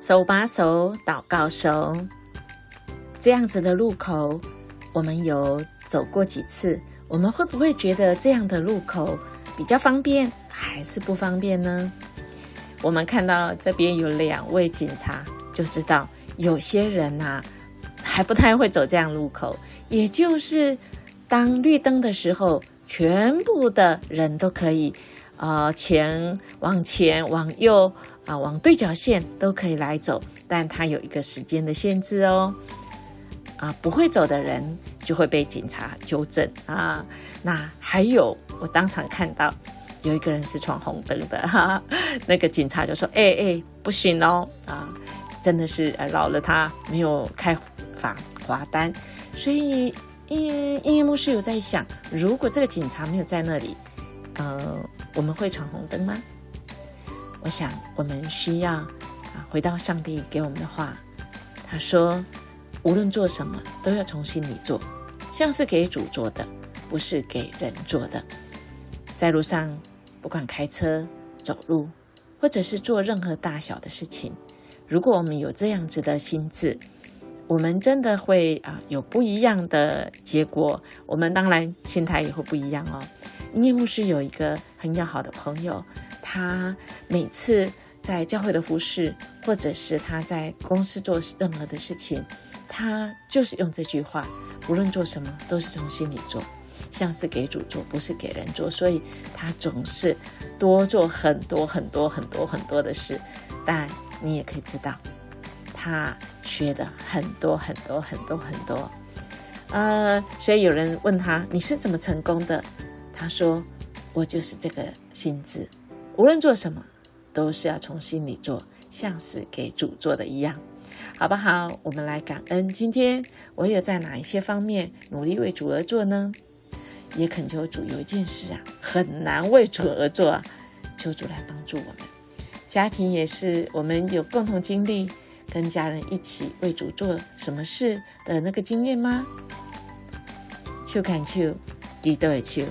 手把手祷告手，这样子的路口，我们有走过几次？我们会不会觉得这样的路口比较方便，还是不方便呢？我们看到这边有2位警察，就知道有些人还不太会走这样路口，也就是当绿灯的时候，全部的人都可以往前往右往对角线都可以来走，但它有一个时间的限制哦。不会走的人就会被警察纠正那还有我当场看到有一个人是闯红灯的那个警察就说不行哦真的是饶了他，没有开罚单。所以音乐牧师有在想，如果这个警察没有在那里我们会闯红灯吗？我想我们需要回到上帝给我们的话，他说无论做什么都要从心里做，像是给主做的，不是给人做的。在路上不管开车走路或者是做任何大小的事情，如果我们有这样子的心志，我们真的会有不一样的结果。我们当然心态也会不一样哦。音乐牧师有一个很要好的朋友，他每次在教会的服事，或者是他在公司做任何的事情，他就是用这句话，无论做什么都是从心里做，像是给主做，不是给人做。所以他总是多做很多很多很多很多的事，但你也可以知道他学的很多很多很多很多所以有人问他，你是怎么成功的？他说我就是这个心志，无论做什么都是要从心里做，像是给主做的一样，好不好？我们来感恩，今天我有在哪一些方面努力为主而做呢？也恳求主，有一件事很难为主而做求主来帮助我们。家庭也是，我们有共同经历跟家人一起为主做什么事的那个经验吗？手牵手，基督的手。